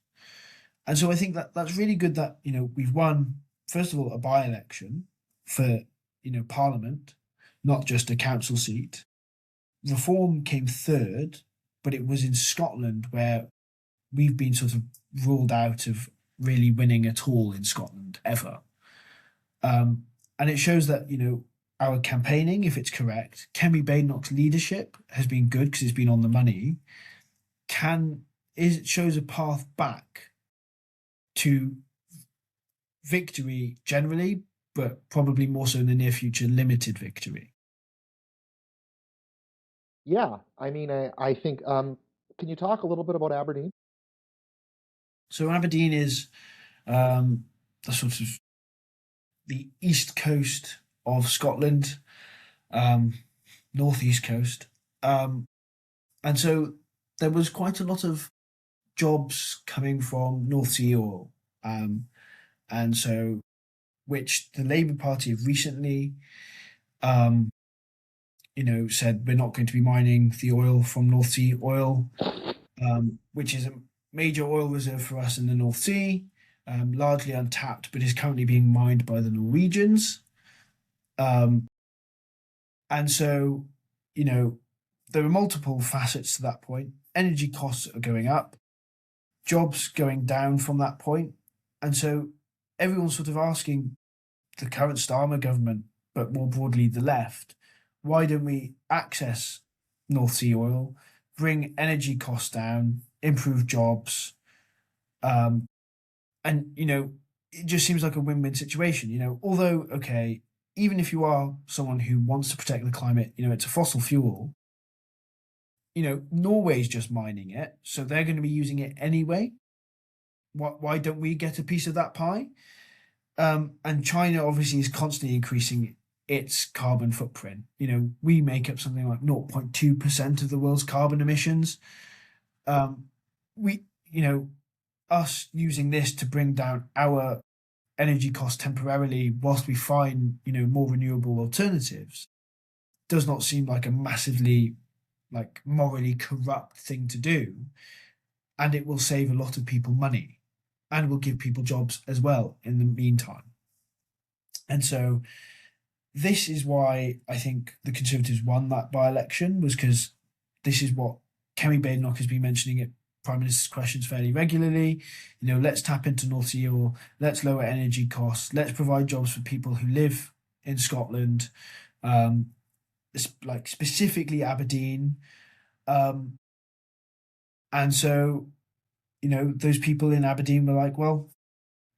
And so I think that's really good that, we've won, first of all, a by-election for, Parliament, not just a council seat. Reform came third, but it was in Scotland where we've been sort of ruled out of really winning at all in Scotland ever. And it shows that, our campaigning, if it's correct, Kemi Badenoch's leadership has been good because it's been on the money, it shows a path back to victory generally, but probably more so in the near future, limited victory. Yeah, I mean, I think. Can you talk a little bit about Aberdeen? So Aberdeen is the sort of the east coast of Scotland, um, northeast coast, um, and so there was quite a lot of jobs coming from North Sea oil, um, and so which the Labour Party have recently, um, said we're not going to be mining the oil from North Sea oil, which is a major oil reserve for us in the North Sea, largely untapped, but is currently being mined by the Norwegians. Um, and so, you know, there are multiple facets to that point. Energy costs are going up, jobs going down from that point. And so everyone's sort of asking the current Starmer government, but more broadly the left, why don't we access North Sea oil, bring energy costs down, improve jobs, um, and it just seems like a win-win situation. Although okay, even if you are someone who wants to protect the climate, it's a fossil fuel. Norway's just mining it, so they're going to be using it anyway. Why don't we get a piece of that pie? And China obviously is constantly increasing its carbon footprint. We make up something like 0.2% of the world's carbon emissions. We, us using this to bring down our energy costs temporarily whilst we find, more renewable alternatives does not seem like a massively like morally corrupt thing to do. And it will save a lot of people money and will give people jobs as well in the meantime. And so this is why I think the Conservatives won that by-election, was because this is what Kemi Badenoch has been mentioning at Prime Minister's questions fairly regularly. Let's tap into North Sea oil, let's lower energy costs, let's provide jobs for people who live in Scotland, like specifically Aberdeen. And so, those people in Aberdeen were like, well,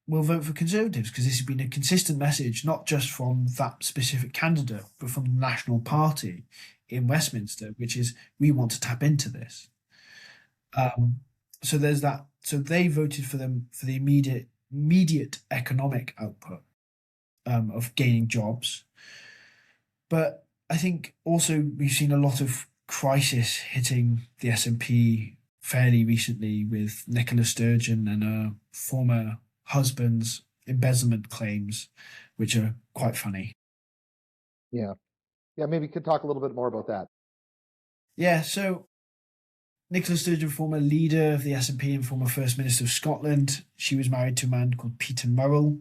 we'll vote for Conservatives because this has been a consistent message, not just from that specific candidate, but from the National Party in Westminster, which is we want to tap into this. So there's that. So they voted for them for the immediate economic output of gaining jobs. But I think also we've seen a lot of crisis hitting the SNP fairly recently with Nicola Sturgeon and her former husband's embezzlement claims, which are quite funny. Yeah. Yeah, maybe you could talk a little bit more about that. Yeah, so Nicola Sturgeon, former leader of the SNP and former First Minister of Scotland, she was married to a man called Peter Murrell.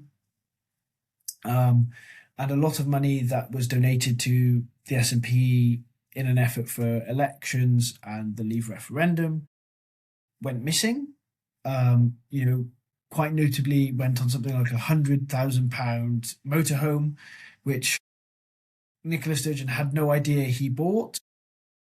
And a lot of money that was donated to the SNP in an effort for elections and the Leave referendum went missing. Quite notably went on something like £100,000 motorhome, which Nicola Sturgeon had no idea he bought.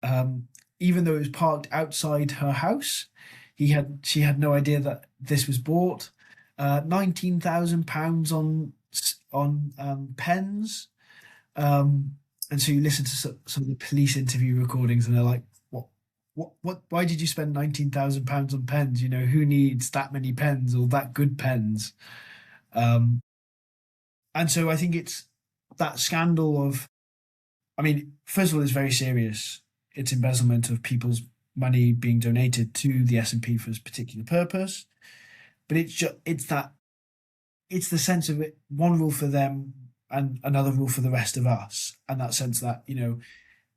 Even though it was parked outside her house, she had no idea that this was bought. £19,000 on pens. And so you listen to some of the police interview recordings, and they're like, "What? Why did you spend £19,000 on pens? Who needs that many pens or that good pens?" And so I think it's that scandal of, I mean, first of all, it's very serious. It's embezzlement of people's money being donated to the SNP for this particular purpose. But it's the sense of it, one rule for them and another rule for the rest of us, and that sense that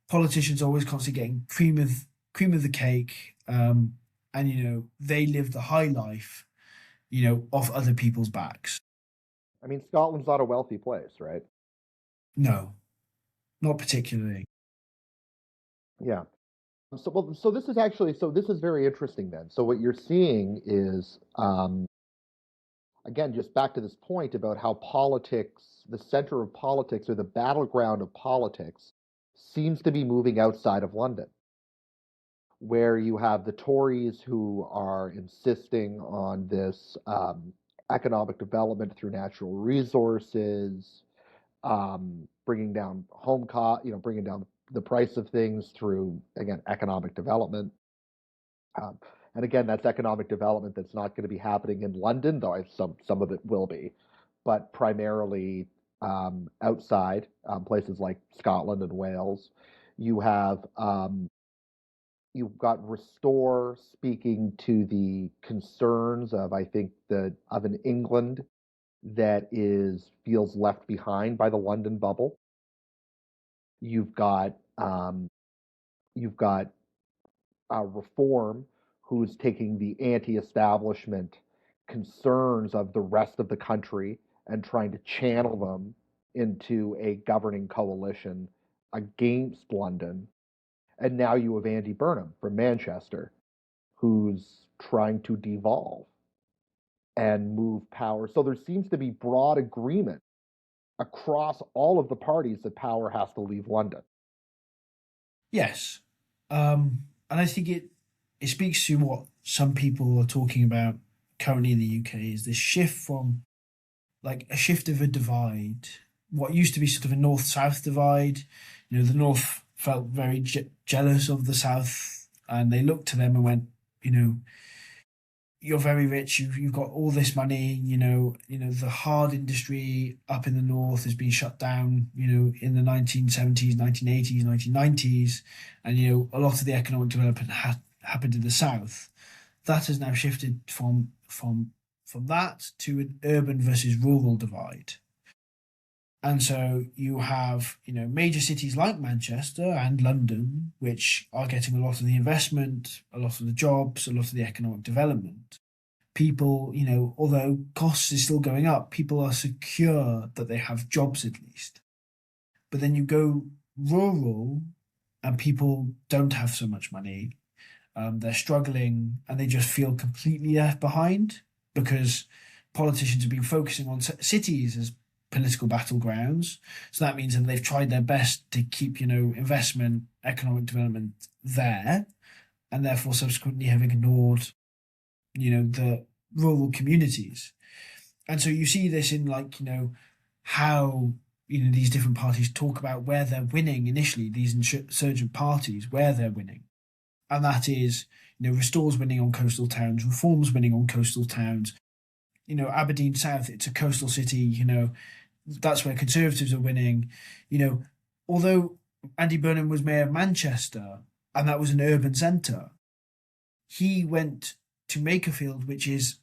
politicians are always constantly getting cream of the cake, and they live the high life, off other people's backs. I mean, Scotland's not a wealthy place, right? No, not particularly. Yeah. So this is very interesting then. So what you're seeing is, again, just back to this point about how politics, the center of politics or the battleground of politics, seems to be moving outside of London, where you have the Tories who are insisting on this economic development through natural resources, bringing down home cost, bringing down the price of things through, again, economic development. And again, that's economic development that's not going to be happening in London, though some of it will be, but primarily outside places like Scotland and Wales. You have you've got Restore speaking to the concerns of, I think, the of an England that is feels left behind by the London bubble. You've got you've got Reform, who's taking the anti-establishment concerns of the rest of the country and trying to channel them into a governing coalition against London. And now you have Andy Burnham from Manchester, who's trying to devolve and move power. So there seems to be broad agreement across all of the parties that power has to leave London. Yes. And I think it speaks to what some people are talking about currently in the UK is this shift from like a shift of a divide. What used to be sort of a north-south divide, the north felt very jealous of the south, and they looked to them and went, you're very rich. You've got all this money. The hard industry up in the north has been shut down. In the 1970s, 1980s, 1990s, and a lot of the economic development happened in the south. That has now shifted from that to an urban versus rural divide. And so you have, major cities like Manchester and London, which are getting a lot of the investment, a lot of the jobs, a lot of the economic development. People, although costs is still going up, people are secure that they have jobs at least. But then you go rural and people don't have so much money. They're struggling and they just feel completely left behind because politicians have been focusing on cities as political battlegrounds. So that means that they've tried their best to keep, investment, economic development there, and therefore subsequently have ignored, the rural communities. And so you see this in how, these different parties talk about where they're winning initially, these insurgent parties, where they're winning. And that is, Restore's winning on coastal towns, Reform's winning on coastal towns. Aberdeen South, it's a coastal city, that's where Conservatives are winning. Although Andy Burnham was mayor of Manchester and that was an urban centre, he went to Makerfield, which is,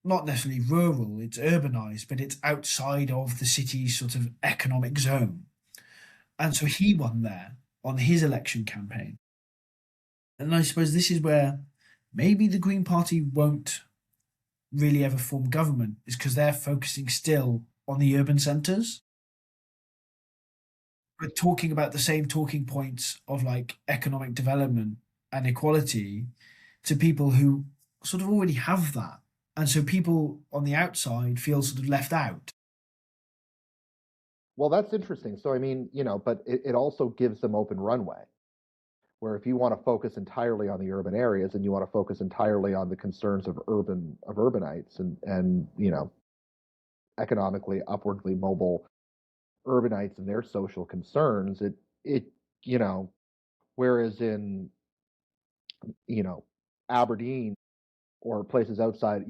not necessarily rural, it's urbanised, but it's outside of the city's sort of economic zone. And so he won there on his election campaign. And I suppose this is where maybe the Green Party won't really ever form government, is because they're focusing still on the urban centres. But talking about the same talking points of economic development and equality to people who sort of already have that. And so people on the outside feel sort of left out. Well, that's interesting. So, I mean, but it also gives them open runway, where if you want to focus entirely on the urban areas and you want to focus entirely on the concerns of urbanites and economically upwardly mobile urbanites and their social concerns, whereas in Aberdeen or places outside,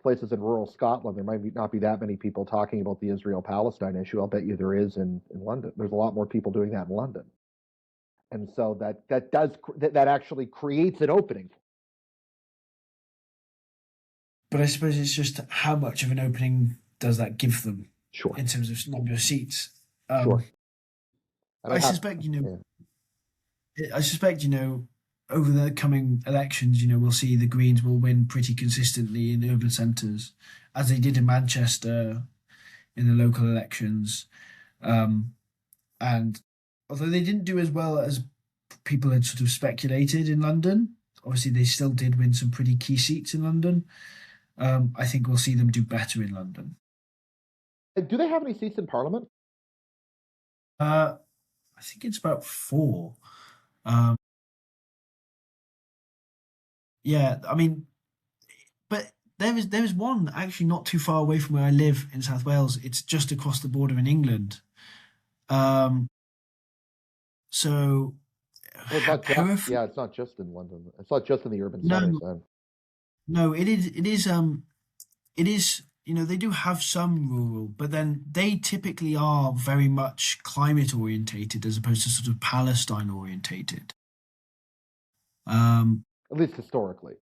places in rural Scotland, there might not be that many people talking about the Israel-Palestine issue. I'll bet you there is in London. There's a lot more people doing that in London. And so that actually creates an opening. But I suppose it's just how much of an opening does that give them? Sure. In terms of number of seats. Sure. I suspect, over the coming elections, we'll see the Greens will win pretty consistently in urban centres, as they did in Manchester in the local elections. And although they didn't do as well as people had sort of speculated in London, obviously they still did win some pretty key seats in London. I think we'll see them do better in London. Do they have any seats in Parliament? I think it's about 4. Yeah, I mean, but there is one actually not too far away from where I live in South Wales. It's just across the border in England. So Well, it's not just, Hereford? yeah, it's not just in London. It's not just in the urban centers No, then. no, it is. It is. It is. They do have some rural, but then they typically are very much climate orientated as opposed to sort of Palestine orientated. Um, At least historically.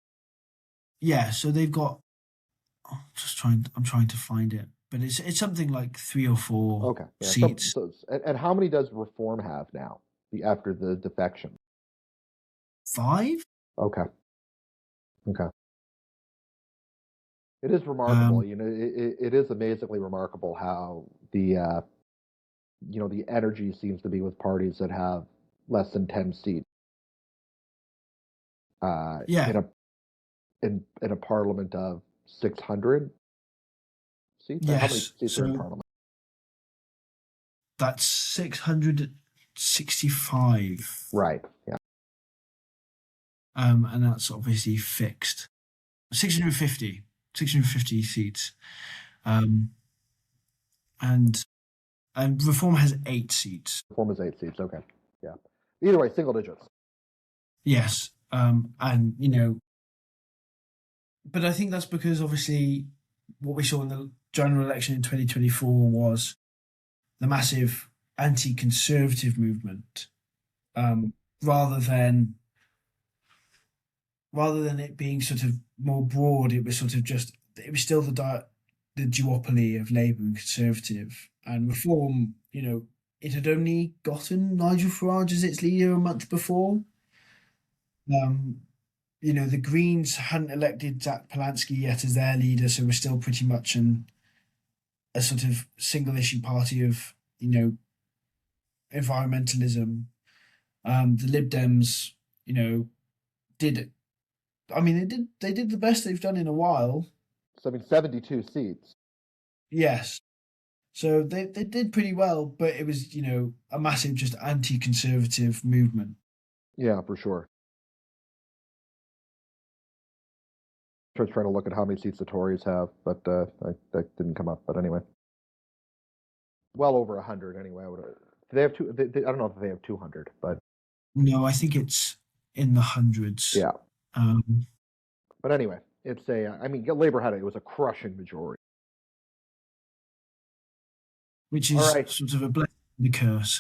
yeah, so they've got. I'm trying to find it, but it's something like three or four Okay, yeah. seats. And how many does Reform have now? After the defection? Five. Okay, okay. It is remarkable, Um, it is amazingly remarkable how the energy seems to be with parties that have less than 10 seats yeah. in a parliament of 600 seats. How many Yes. seats are in So parliament? that's 665. Right. Yeah. And that's obviously fixed. 650, 650 seats. Um, and and Reform has 8 seats. Reform is 8 seats. Okay. Yeah. Either way, single digits. Yes. And but I think that's because obviously what we saw in the general election in 2024 was the massive anti-conservative movement, um, rather than rather than it being sort of more broad. It was sort of just it was still the duopoly of Labour and Conservative and Reform. It had only gotten Nigel Farage as its leader a month before. Um, the Greens hadn't elected Zach Polanski yet as their leader, so we're still pretty much a sort of single issue party of environmentalism. The Lib Dems, did I mean they did the best they've done in a while. So I mean, 72 seats. Yes. So they did pretty well, but it was, a massive just anti-conservative movement. Yeah, for sure. I was trying to look at how many seats the Tories have, but that didn't come up. But anyway, well over 100 anyway. They have two. I don't know if they have 200, but No, I think it's in the hundreds. yeah. Um, But anyway, it's I mean, Labor had it. It was a crushing majority. which All is right. sort of a blessing and a curse.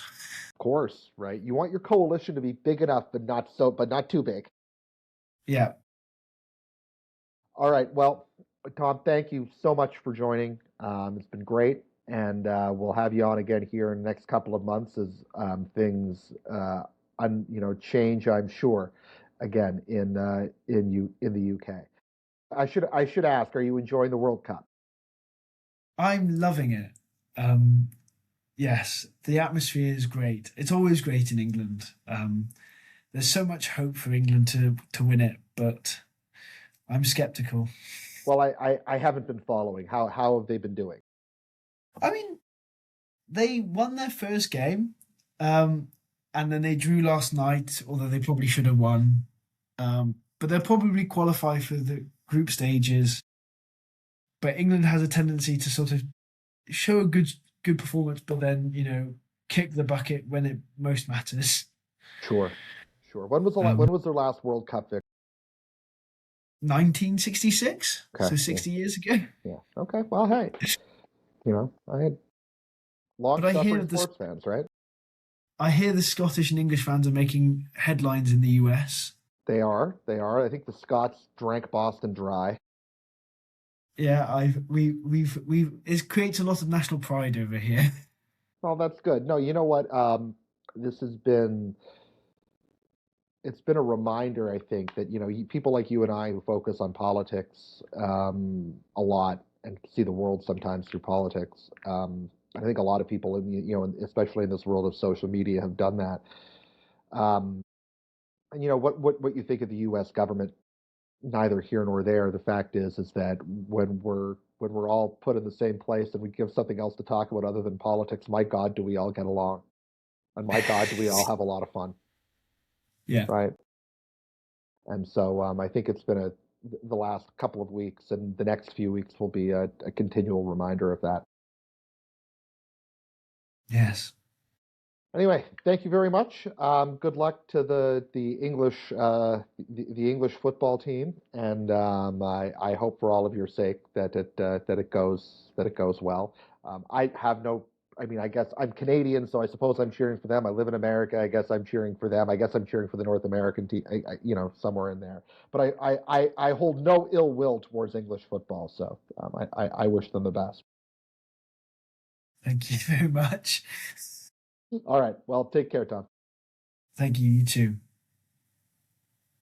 Of course, right? You want your coalition to be big enough, but not too big. Yeah. All right. Well, Tom, thank you so much for joining. It's been great, and we'll have you on again here in the next couple of months as things change. I'm sure again in the UK. I should ask, are you enjoying the World Cup? I'm loving it. Yes, the atmosphere is great. It's always great in England. There's so much hope for England to win it, but I'm skeptical. Well, I haven't been following. How have they been doing? I mean, they won their first game, um, and then they drew last night, although they probably should have won. But they'll probably qualify for the group stages. But England has a tendency to sort of show a good performance, but then kick the bucket when it most matters. Sure, sure. When Um, was their last World Cup victory? 1966, Okay, so yeah, 60 years ago. yeah. Okay. Well, hey, I had But I hear long-suffering that sports fans, right? I hear the Scottish and English fans are making headlines in the US. They are. They are. I think the Scots drank Boston dry. Yeah, we've it creates a lot of national pride over here. Well, that's good. No, you know what? This has been it's been a reminder, I think, that people like you and I who focus on politics a lot and see the world sometimes through politics. I think a lot of people especially in this world of social media, have done that. Um, and what you think of the U.S. government, neither here nor there. The fact is that when we're all put in the same place and we give something else to talk about other than politics, my God, do we all get along? And my God, do we all have a lot of fun, Yeah. right? And so I think it's been the last couple of weeks, and the next few weeks will be a continual reminder of that. Yes. Anyway, thank you very much. Good luck to the English football team, and I hope for all of your sake that it goes well. I have no. I mean, I guess I'm Canadian, so I suppose I'm cheering for them. I live in America. I guess I'm cheering for them. I guess I'm cheering for the North American team. Somewhere in there. But I hold no ill will towards English football, so I wish them the best. Thank you very much. All right. Well, take care, Tom. Thank you, you too.